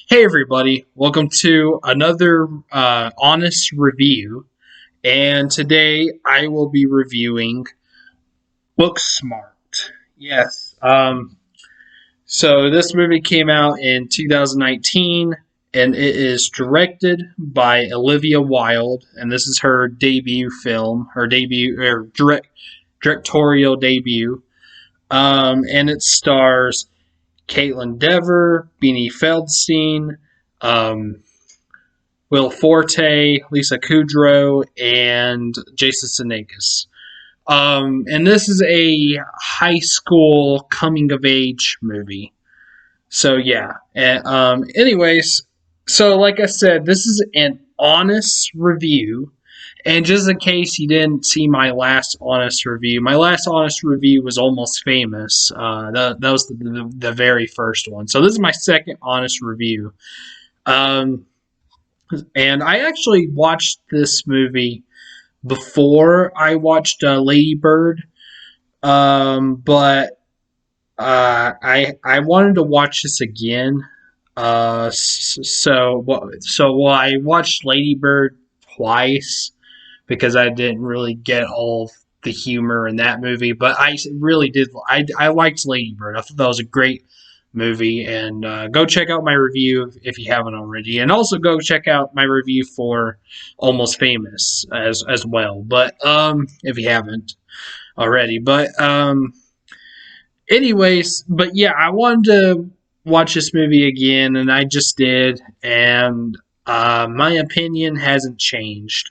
Hey everybody, welcome to another honest review. And today I will be reviewing Booksmart. Yes. So this movie came out in 2019 and it is directed by Olivia Wilde. And this is her debut film, her debut, or directorial debut. And it stars Caitlin Dever, Beanie Feldstein, um, Will Forte, Lisa Kudrow, and Jason Sudeikis. And this is a high school coming of age movie. So yeah. Anyways, so like I said, this is an honest review. And just in case you didn't see my last honest review was Almost Famous. That was the very first one. So this is my second honest review. Um, and I actually watched this movie before I watched Lady Bird, but I wanted to watch this again. So I watched Lady Bird twice because I didn't really get all of the humor in that movie, but I really did. I liked Lady Bird. I thought that was a great movie, and go check out my review if you haven't already, and also go check out my review for Almost Famous as well. But if you haven't already, but anyways, but yeah, I wanted to watch this movie again, and I just did, and my opinion hasn't changed.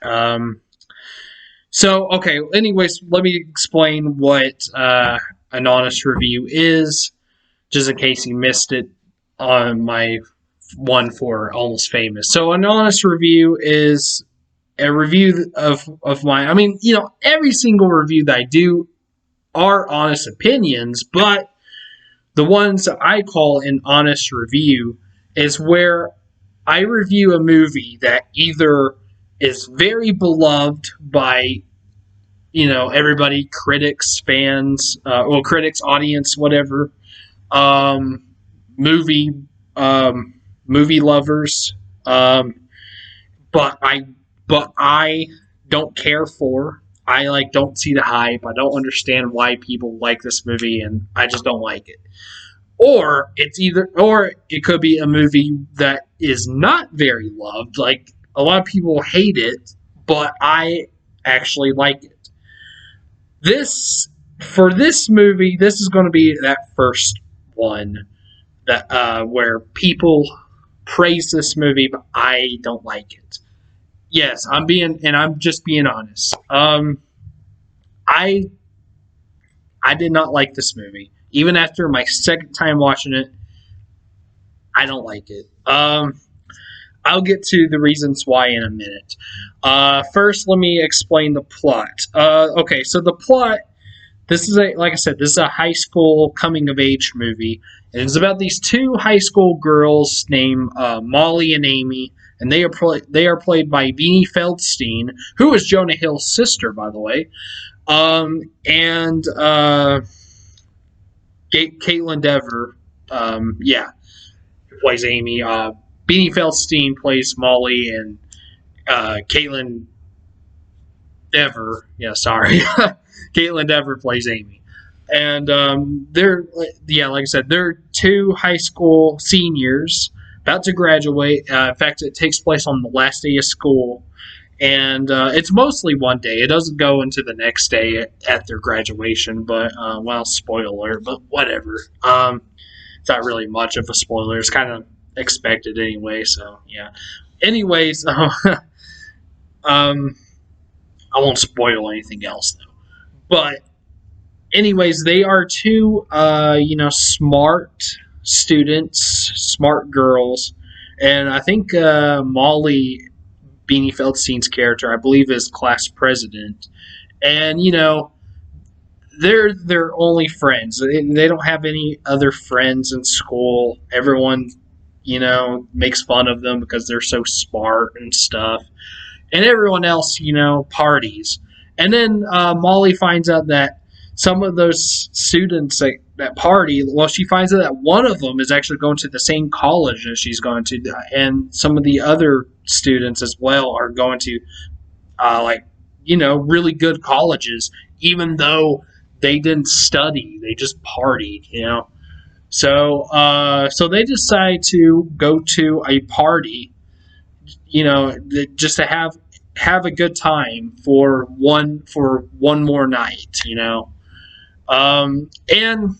So, okay, anyways, let me explain what an honest review is, just in case you missed it on my one for Almost Famous. So, an honest review is a review of mine. I mean, every single review that I do are honest opinions, but the ones that I call an honest review is where I review a movie that either is very beloved by everybody, critics, fans, critics, audience, whatever, um, movie movie lovers, but I don't care for. I don't see the hype. I don't understand why people like this movie, and I just don't like it. Or it could be a movie that is not very loved. Like, a lot of people hate it, but I actually like it. For this movie, this is going to be that first one that where people praise this movie, but I don't like it. Yes, I'm just being honest. I I did not like this movie. Even after my second time watching it, I don't like it. I'll get to the reasons why in a minute. First, let me explain the plot. Okay, so the plot. Like I said, this is a high school coming of age movie, and it's about these two high school girls named Molly and Amy, and they are played by Beanie Feldstein, who is Jonah Hill's sister, by the way, and Caitlin Dever, yeah, who plays Amy. Beanie Feldstein plays Molly, and Caitlin Dever, yeah, sorry, Caitlin Dever plays Amy, and like I said, they're two high school seniors about to graduate. In fact, it takes place on the last day of school, and it's mostly one day. It doesn't go into the next day at their graduation, but spoiler, but whatever. It's not really much of a spoiler. It's kind of expected anyway. So yeah. Anyways, I won't spoil anything else though. But anyways, they are two smart students, smart girls, and I think Molly, Beanie Feldstein's character, I believe, is class president, and they're their only friends. They don't have any other friends in school. Everyone makes fun of them because they're so smart and stuff, and everyone else parties. And then Molly finds out that some of those students that party. Well, she finds out that one of them is actually going to the same college as she's going to, and some of the other students as well are going to like really good colleges, even though they didn't study, they just partied. So they decide to go to a party, just to have a good time for one more night. And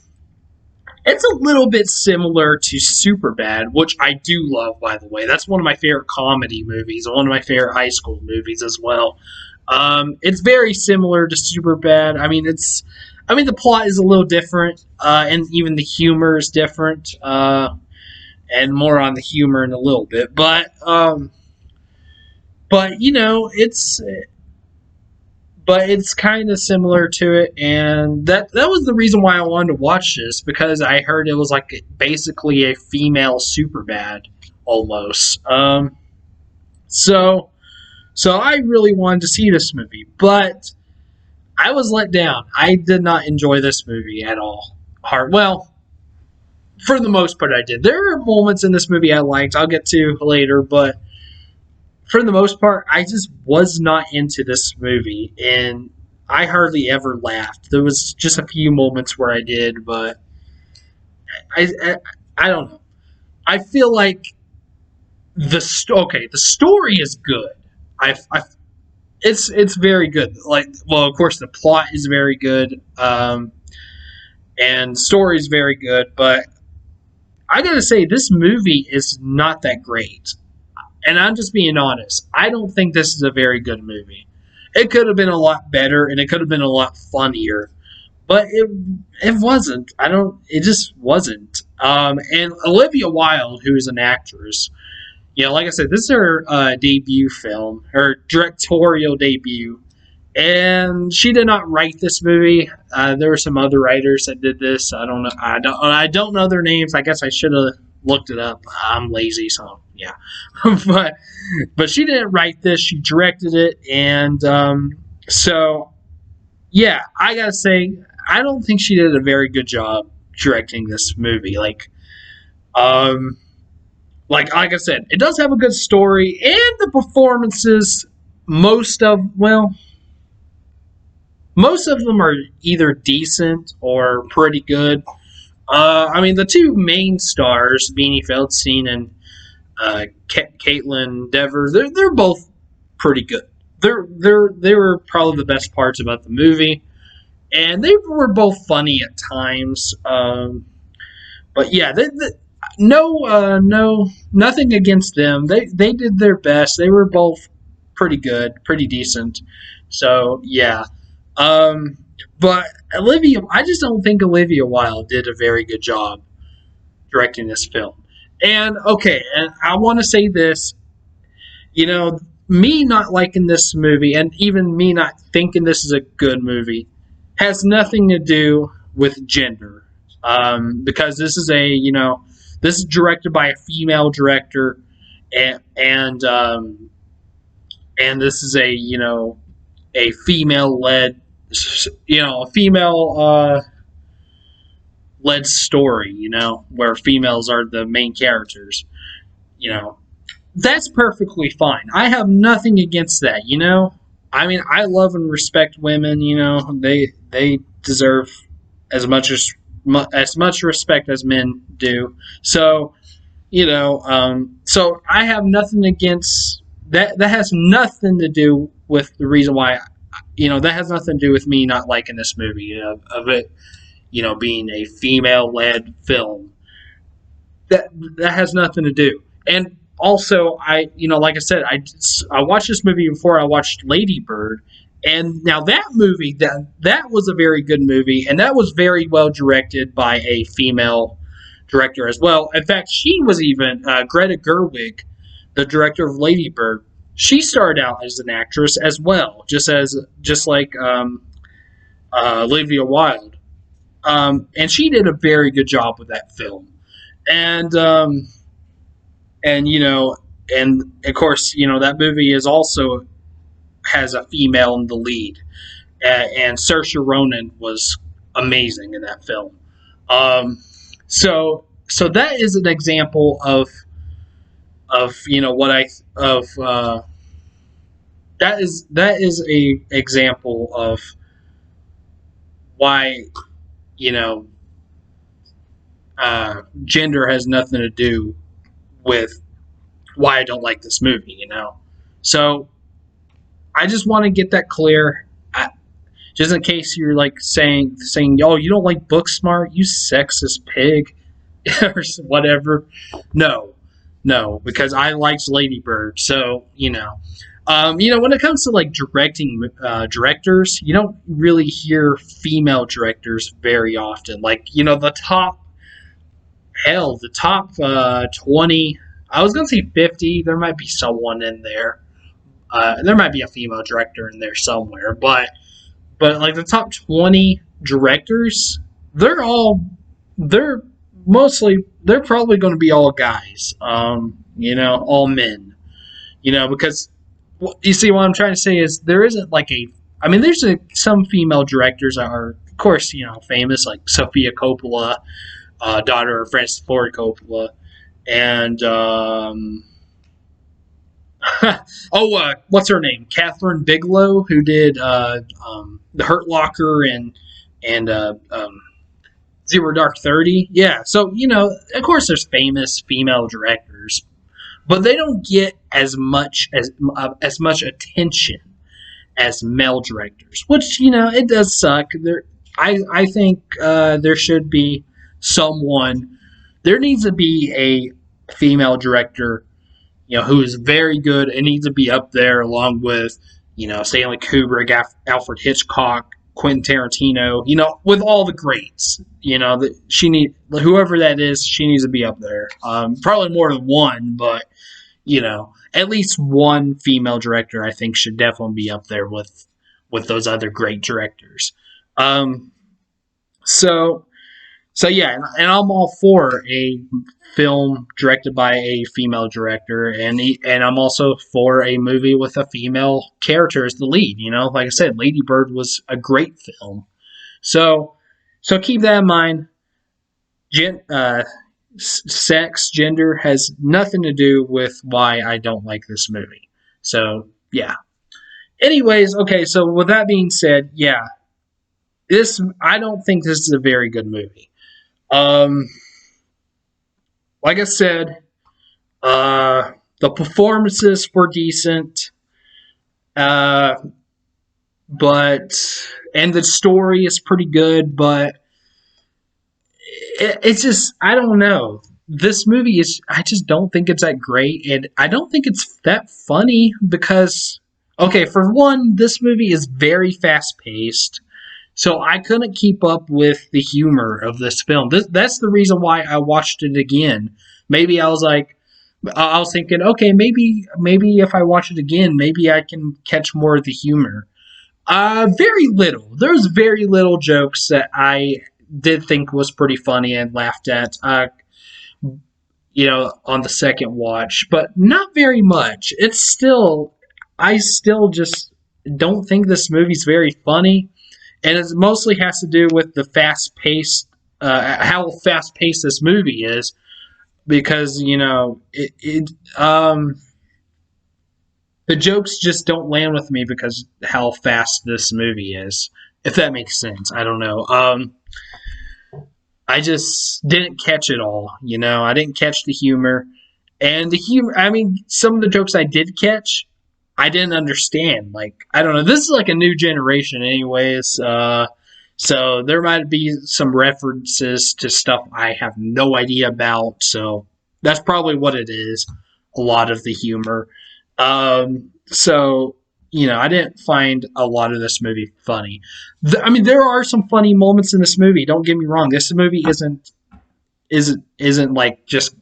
it's a little bit similar to Superbad, which I do love, by the way. That's one of my favorite comedy movies, and one of my favorite high school movies as well. It's very similar to Superbad. The plot is a little different, and even the humor is different, and more on the humor in a little bit. But it's kind of similar to it, and that was the reason why I wanted to watch this, because I heard it was like basically a female Superbad almost. So I really wanted to see this movie, but I was let down. I did not enjoy this movie at all. Well, for the most part, I did. There are moments in this movie I liked. I'll get to later, but for the most part, I just was not into this movie, and I hardly ever laughed. There was just a few moments where I did, but I don't know. I feel like the story is good. It's very good. Of course, the plot is very good, and the story is very good. But I gotta say, this movie is not that great. And I'm just being honest. I don't think this is a very good movie. It could have been a lot better, and it could have been a lot funnier, but it wasn't. It just wasn't. And Olivia Wilde, who is an actress, like I said, this is her debut film, her directorial debut, and she did not write this movie. There were some other writers that did this. I don't know. I don't know their names. I guess I should have looked it up. I'm lazy, so yeah. but she didn't write this. She directed it, and so yeah, I gotta say, I don't think she did a very good job directing this movie. Like I said, it does have a good story, and the performances, most of them are either decent or pretty good. The two main stars, Beanie Feldstein and Caitlin Dever, they're both pretty good. They were probably the best parts about the movie, and they were both funny at times. But yeah, nothing against them. They did their best. They were both pretty good, pretty decent. So yeah. But I just don't think Olivia Wilde did a very good job directing this film. And I want to say this, me not liking this movie, and even me not thinking this is a good movie, has nothing to do with gender. Because this is this is directed by a female director, and this is a female-led, led story, where females are the main characters. That's perfectly fine. I have nothing against that. I love and respect women. They deserve as much respect as men do. So, so I have nothing against that. That has nothing to do with the reason why. That has nothing to do with me not liking this movie, of it, being a female-led film. That has nothing to do. And also, like I said, I watched this movie before I watched Lady Bird, and now that movie, that was a very good movie, and that was very well directed by a female director as well. In fact, she was even Greta Gerwig, the director of Lady Bird. She started out as an actress as well, just like Olivia Wilde, and she did a very good job with that film. And of course, that movie has a female in the lead, and Saoirse Ronan was amazing in that film. Um, so that is an example of what I of that is a example of why you know gender has nothing to do with why I don't like this movie. So I just want to get that clear. Just in case you're like saying, oh, you don't like Booksmart, you sexist pig, or whatever. No, no, because I liked Lady Bird. So when it comes to like directing directors, you don't really hear female directors very often. Like the top 20. I was gonna say 50. There might be someone in there. There might be a female director in there somewhere, but like the top 20 directors, they're all they're they're probably going to be all guys. All men. Because you see what I'm trying to say is there isn't like a. I mean, there's some female directors that are, of course, famous like Sofia Coppola, daughter of Francis Ford Coppola, and what's her name? Catherine Bigelow, who did The Hurt Locker and Zero Dark 30. Yeah, so of course, there's famous female directors, but they don't get as much attention as male directors, which it does suck. I think there should be someone. There needs to be a female director who is very good and needs to be up there along with, Stanley Kubrick, Alfred Hitchcock, Quentin Tarantino, with all the greats. Whoever that is, she needs to be up there. Probably more than one, but at least one female director I think should definitely be up there with those other great directors. Um, so so yeah, and I'm all for a film directed by a female director, and I'm also for a movie with a female character as the lead. Like I said, Lady Bird was a great film. So so keep that in mind. Gen, Sex, gender has nothing to do with why I don't like this movie. So yeah. Anyways, okay. So with that being said, yeah, this I don't think this is a very good movie. Um, like I said, the performances were decent, uh, but and the story is pretty good, but it's just I don't know. This movie is I just don't think it's that great, and I don't think it's that funny because okay, for one, this movie is very fast paced. So I couldn't keep up with the humor of this film. That's the reason why I watched it again. Maybe I was thinking, okay, maybe if I watch it again, maybe I can catch more of the humor. Very little. There's very little jokes that I did think was pretty funny and laughed at. On the second watch, but not very much. I still just don't think this movie's very funny, and it mostly has to do with the how fast paced this movie is, because the jokes just don't land with me because how fast this movie is. If that makes sense, I don't know. I just didn't catch it all. I didn't catch the humor, and the humor. I mean, some of the jokes I did catch, I didn't understand. Like I don't know. This is like a new generation, anyways. So there might be some references to stuff I have no idea about. So that's probably what it is. A lot of the humor. So I didn't find a lot of this movie funny. I mean, there are some funny moments in this movie. Don't get me wrong. This movie isn't like just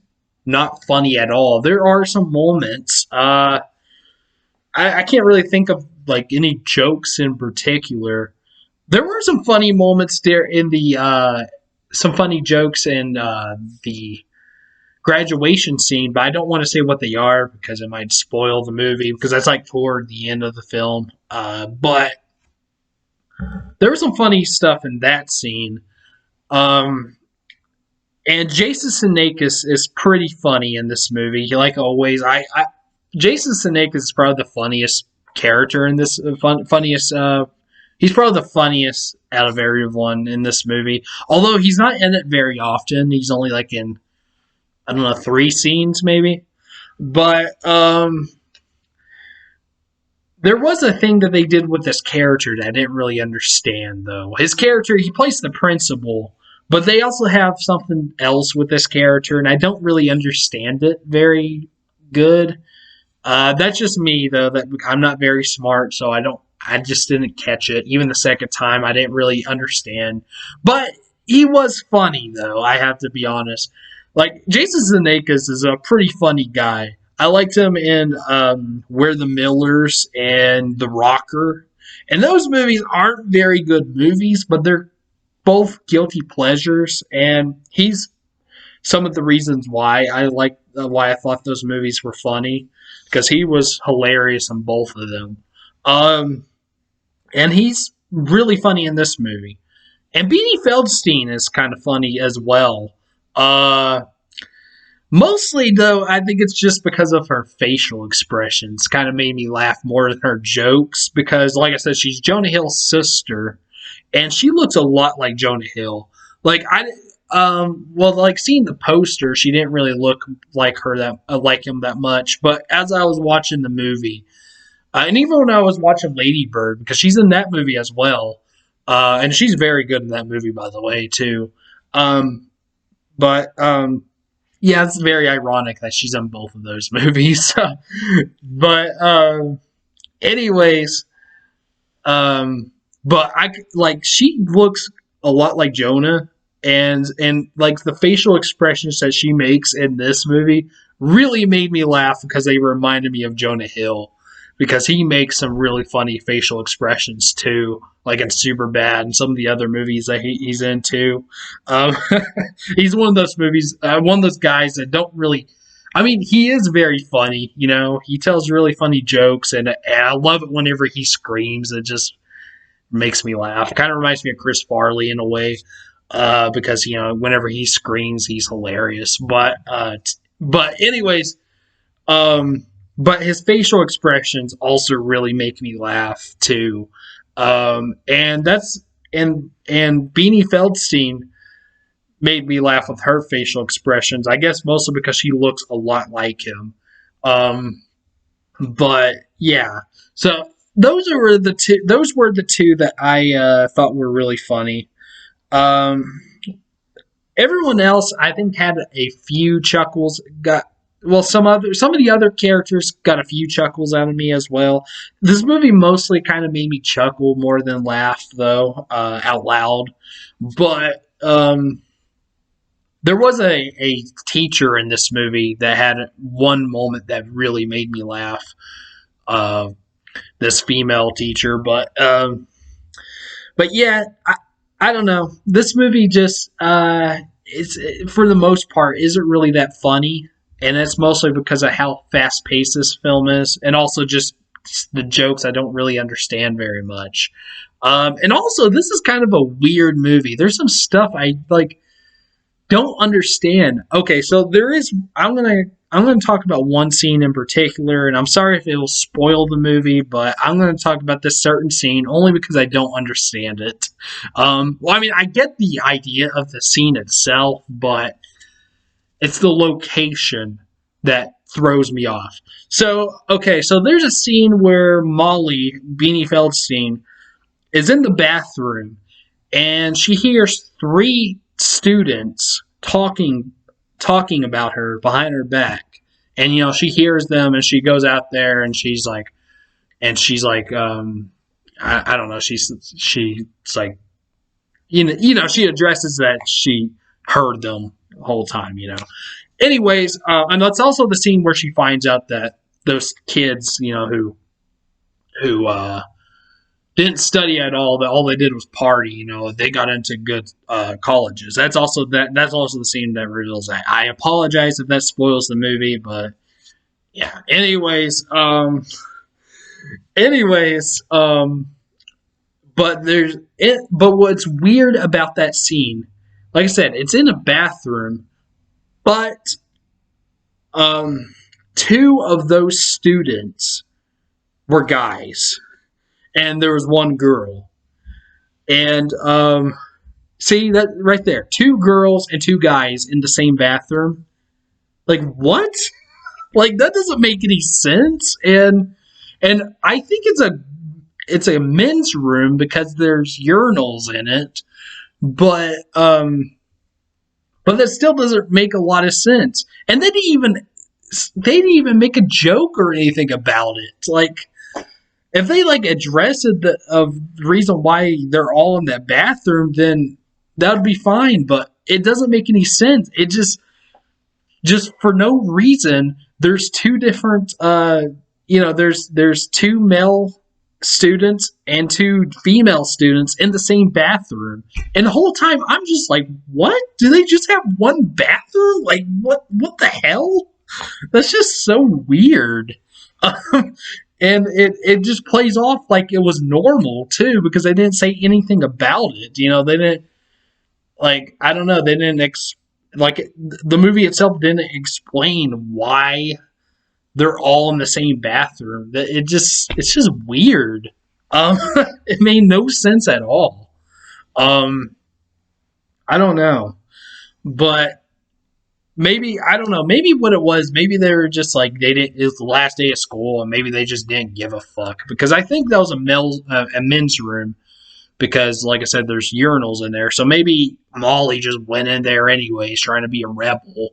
not funny at all. There are some moments. I can't really think of like any jokes in particular. There were some funny moments there in the some funny jokes in the graduation scene, but I don't want to say what they are because it might spoil the movie because that's like toward the end of the film. But there was some funny stuff in that scene. Um, And Jason Sudeikis is pretty funny in this movie. Like always, Jason Sudeikis is probably the funniest character in this funniest. He's probably the funniest out of everyone in this movie. Although he's not in it very often. He's only like in, I don't know, 3 scenes maybe. But there was a thing that they did with this character that I didn't really understand, though. His character, he plays the principal, but they also have something else with this character, and I don't really understand it very good. That's just me, though. That I'm not very smart, so I don't. I just didn't catch it. Even the second time, I didn't really understand. But he was funny, though. I have to be honest. Like Jason Sudeikis is a pretty funny guy. I liked him in We're the Millers and The Rocker. And those movies aren't very good movies, but they're both guilty pleasures. And he's some of the reasons why I thought those movies were funny, because he was hilarious in both of them. Um, and he's really funny in this movie. And Beanie Feldstein is kind of funny as well. Uh, Mostly, though, I think it's just because of her facial expressions. Kind of made me laugh more than her jokes because, like I said, she's Jonah Hill's sister, and she looks a lot like Jonah Hill. Like well, like seeing the poster, she didn't really look like her that like him that much. But as I was watching the movie, and even when I was watching Lady Bird, because she's in that movie as well, and she's very good in that movie, by the way, too. Um, but yeah, it's very ironic that she's in both of those movies. But anyways, um, but she looks a lot like Jonah, and like the facial expressions that she makes in this movie really made me laugh because they reminded me of Jonah Hill, because he makes some really funny facial expressions too, like in Superbad and some of the other movies that he's into. Um, he's one of those guys that don't really. I mean, he is very funny. You know, he tells really funny jokes, and I love it whenever he screams. It just makes me laugh. Kind of reminds me of Chris Farley in a way, because whenever he screams, he's hilarious. But anyways, um, but his facial expressions also really make me laugh too. And that's and Beanie Feldstein made me laugh with her facial expressions. I guess mostly because she looks a lot like him. Um, but yeah, so Those were the two that I thought were really funny. Um, Everyone else, I think, had a few chuckles. Got well, some of the other characters got a few chuckles out of me as well. This movie mostly kind of made me chuckle more than laugh, though, out loud. But there was a teacher in this movie that had one moment that really made me laugh. Uh, this female teacher, but yeah, I don't know. This movie just it's for the most part isn't really that funny, and it's mostly because of how fast paced this film is, and also just the jokes I don't really understand very much. And also, this is kind of a weird movie. There's some stuff I like don't understand. Okay, so there is. I'm gonna talk about one scene in particular, and I'm sorry if it will spoil the movie, but I'm gonna talk about this certain scene only because I don't understand it. Well, I mean, I get the idea of the scene itself, but it's the location that throws me off. So, okay, so there's a scene where Molly Beanie Feldstein is in the bathroom, and she hears 3 students talking about her behind her back, and she hears them, and she goes out there, and she's like, I don't know, she's like, she addresses that she heard them the whole time. Anyways, and that's also the scene where she finds out that those kids, who didn't study at all. That all they did was party. They got into good colleges. That's also the scene that reveals that. I apologize if that spoils the movie, but yeah. Anyways, but what's weird about that scene like I said, it's in a bathroom, but two of those students were guys, and there was one girl. And see that right there, two girls and two guys in the same bathroom. Like what? Like that doesn't make any sense. And I think it's a men's room because there's urinals in it, but that still doesn't make a lot of sense. And they didn't even make a joke or anything about it. Like if they like address it of the reason why they're all in that bathroom, then that would be fine. But it doesn't make any sense. It just for no reason. There's two different. There's two male students and two female students in the same bathroom, and the whole time I'm just like, what? Do they just have one bathroom? Like what? What the hell? That's just so weird. And it just plays off like it was normal too because they didn't say anything about it. They didn't like I don't know. They didn't the movie itself didn't explain why they're all in the same bathroom. It's just weird. It made no sense at all. I don't know, but maybe I don't know. Maybe what it was. Maybe they were just like they didn't. It was the last day of school, and maybe they just didn't give a fuck. Because I think that was a men's room. Because, like I said, there's urinals in there, so maybe Molly just went in there anyways, trying to be a rebel,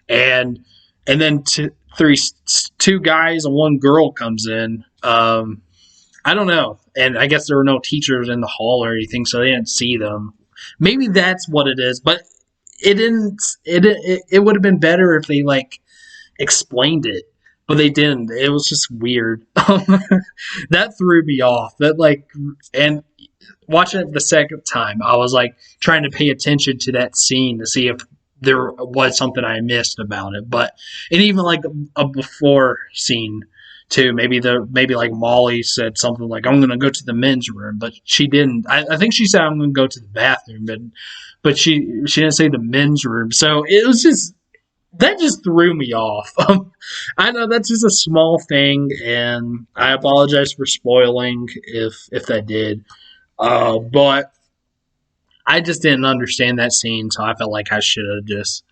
and then two guys and one girl comes in. I don't know, and I guess there were no teachers in the hall or anything, so they didn't see them. Maybe that's what it is, but it didn't. It would have been better if they like explained it, but they didn't. It was just weird. That threw me off. And watching it the second time, I was like trying to pay attention to that scene to see if there was something I missed about it. And even like a before scene too. Maybe like Molly said something like, "I'm going to go to the men's room," but she didn't. I think she said, "I'm going to go to the bathroom," but she didn't say the men's room. So it was just that just threw me off. I know that's just a small thing, and I apologize for spoiling if that did. But I just didn't understand that scene, so I felt like I should have just,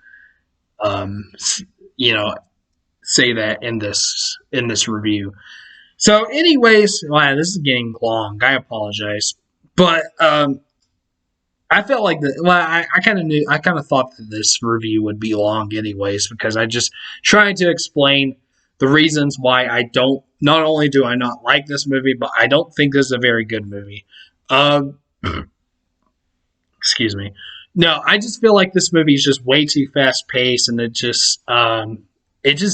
say that in this review. So, anyways, wow, this is getting long. I apologize, but I felt like that. Well, I kind of thought that this review would be long, anyways, because I just trying to explain the reasons why I don't. Not only do I not like this movie, but I don't think this is a very good movie. Excuse me. No, I just feel like this movie is just way too fast paced, and it just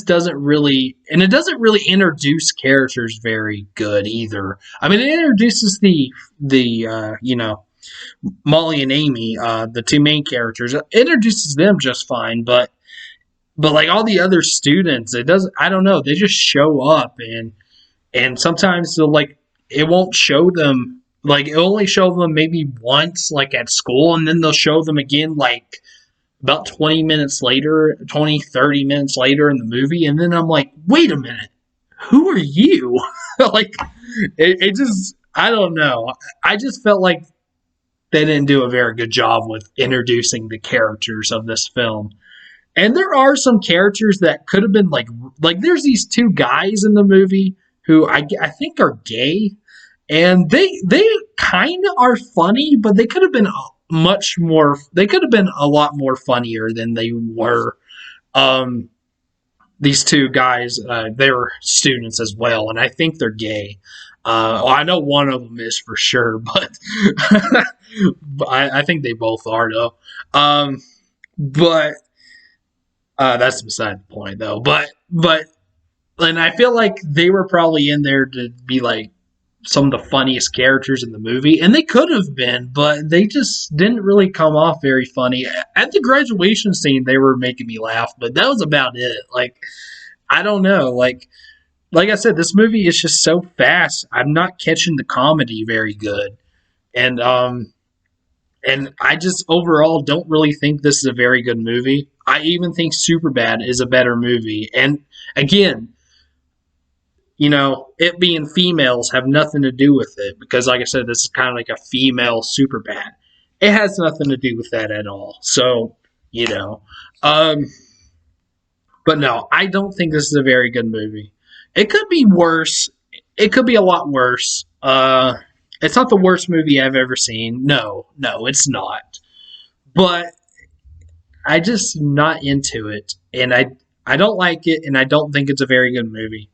doesn't really introduce characters very good either. I mean, it introduces the Molly and Amy, the two main characters. It introduces them just fine, but like all the other students, it doesn't. I don't know. They just show up, and sometimes they'll like it won't show them. Like, it'll only show them maybe once, like, at school, and then they'll show them again, like, about 30 minutes later in the movie, and then I'm like, wait a minute, who are you? Like, it just, I don't know. I just felt like they didn't do a very good job with introducing the characters of this film. And there are some characters that could have been, like there's these two guys in the movie who I think are gay. And they kind of are funny, but they could have been much more. They could have been a lot more funnier than they were. These two guys, they were students as well, and I think they're gay. I know one of them is for sure, but I think they both are though. But that's beside the point though. But and I feel like they were probably in there to be like some of the funniest characters in the movie, and they could have been, but they just didn't really come off very funny. At the graduation scene, they were making me laugh, but that was about it. Like, I don't know. Like I said, this movie is just so fast. I'm not catching the comedy very good, and And I just overall don't really think this is a very good movie. I even think Superbad is a better movie. And again, it being females have nothing to do with it because, like I said, this is kind of like a female Superbad. It has nothing to do with that at all. So, you know, um, but no, I don't think this is a very good movie. It could be worse. It could be a lot worse. It's not the worst movie I've ever seen. No, no, it's not. But I just not into it, and I don't like it, and I don't think it's a very good movie.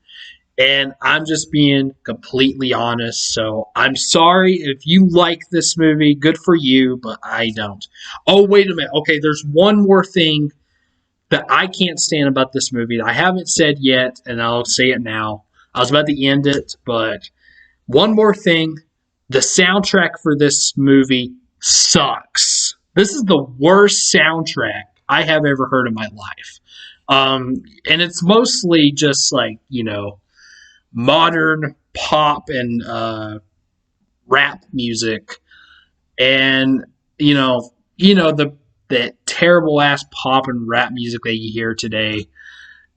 And I'm just being completely honest. So I'm sorry if you like this movie. Good for you, but I don't. Oh, wait a minute. Okay, there's one more thing that I can't stand about this movie that I haven't said yet, and I'll say it now. I was about to end it, but one more thing. The soundtrack for this movie sucks. This is the worst soundtrack I have ever heard in my life. And it's mostly just like, modern pop and rap music, and the that terrible ass pop and rap music that you hear today.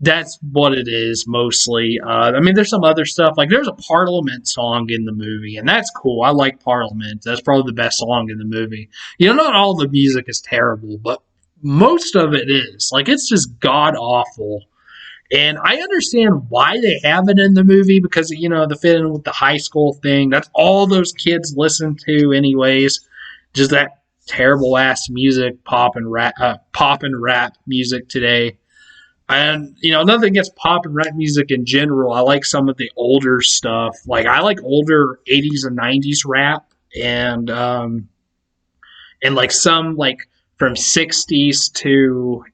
That's what it is mostly. I mean, there's some other stuff. Like there's a Parliament song in the movie, and that's cool. I like Parliament. That's probably the best song in the movie. Not all the music is terrible, but most of it is. Like it's just god awful. And I understand why they have it in the movie because, the fit in with the high school thing. That's all those kids listen to, anyways. Just that terrible ass music, pop and rap music today. And, nothing against pop and rap music in general. I like some of the older stuff. Like, I like older 80s and 90s rap and like some, like, from 60s to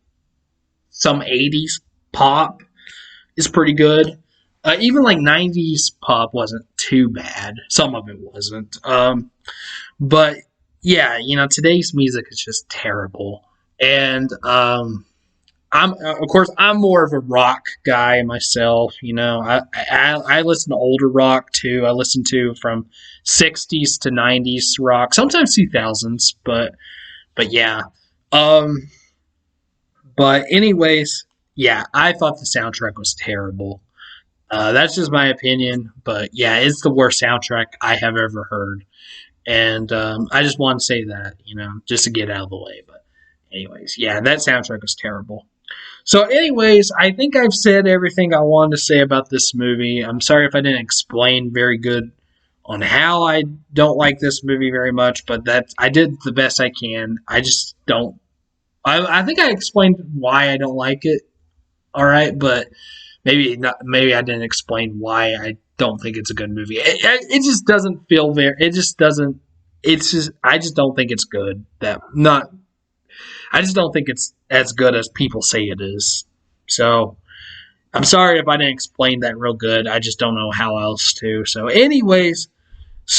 some 80s pop is pretty good. Even like 90s pop wasn't too bad. Some of it wasn't. But yeah, today's music is just terrible. And I'm more of a rock guy myself. I listen to older rock too. I listen to from 60s to 90s rock, sometimes 2000s, but yeah. But anyways, yeah, I thought the soundtrack was terrible. That's just my opinion, but yeah, it's the worst soundtrack I have ever heard, and I just want to say that, just to get out of the way. But anyways, yeah, that soundtrack was terrible. So, anyways, I think I've said everything I wanted to say about this movie. I'm sorry if I didn't explain very good on how I don't like this movie very much, but I did the best I can. I just don't. I think I explained why I don't like it. All right, but maybe not. Maybe I didn't explain why I don't think it's a good movie. It just doesn't feel very. It just doesn't. It's just. I just don't think it's good. I just don't think it's as good as people say it is. So I'm sorry if I didn't explain that real good. I just don't know how else to. So, anyways,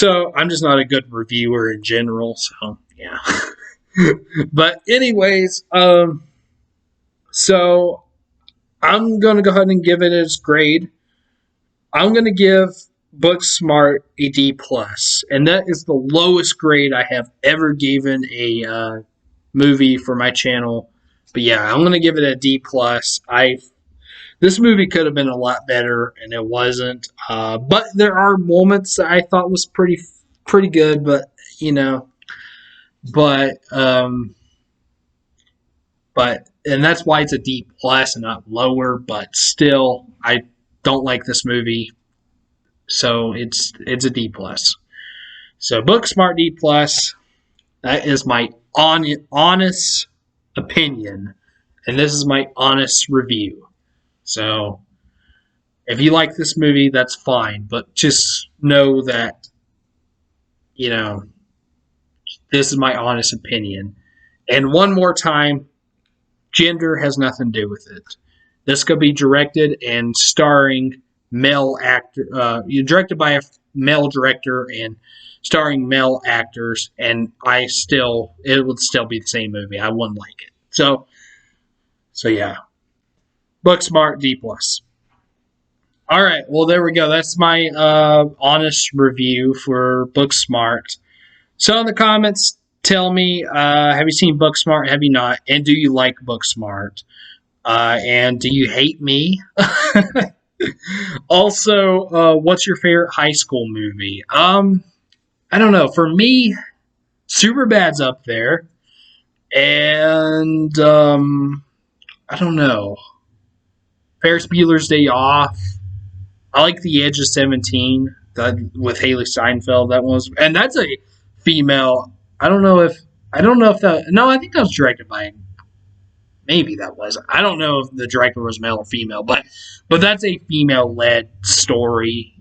I'm just not a good reviewer in general. So yeah. But anyways, so I'm gonna go ahead and give it its grade. I'm gonna give Booksmart a D plus, and that is the lowest grade I have ever given a movie for my channel. But yeah, I'm gonna give it a D plus. This movie could have been a lot better, and it wasn't. But there are moments that I thought was pretty good. But but and that's why it's a D plus and not lower. But still, I don't like this movie, so it's a D plus. So Booksmart D plus. That is my honest opinion, and this is my honest review. So if you like this movie, that's fine, but just know that this is my honest opinion. And one more time, gender has nothing to do with it. This could be directed and starring male actor, directed by a male director and starring male actors, and it would still be the same movie. I wouldn't like it. So yeah, Booksmart D plus. All right, well there we go. That's my honest review for Booksmart. So in the comments, Tell me, have you seen Booksmart? Have you not? And do you like Booksmart? And do you hate me? Also, what's your favorite high school movie? I don't know. For me, Superbad's up there, and I don't know. Ferris Bueller's Day Off. I like The Edge of 17 that with Haley Steinfeld. That was, and that's a female. I don't know if that. No, I think that was directed by. Maybe that was. I don't know if the director was male or female, but that's a female led story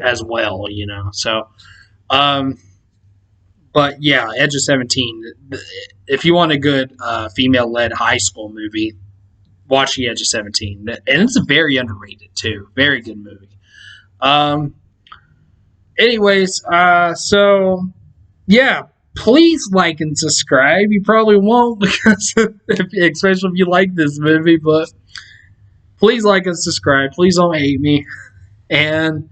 as well. So um, but yeah, Edge of 17. If you want a good female led high school movie, watch The Edge of 17, and it's very underrated too. Very good movie. Um, anyways, so yeah, please like and subscribe. You probably won't because, especially if you like this movie, but please like and subscribe. Please don't hate me, and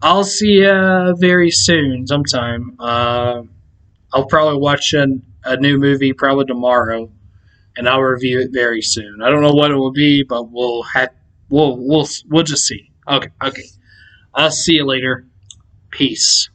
I'll see you very soon, sometime. I'll probably watch a new movie probably tomorrow, and I'll review it very soon. I don't know what it will be, but we'll just see. Okay. I'll see you later. Peace.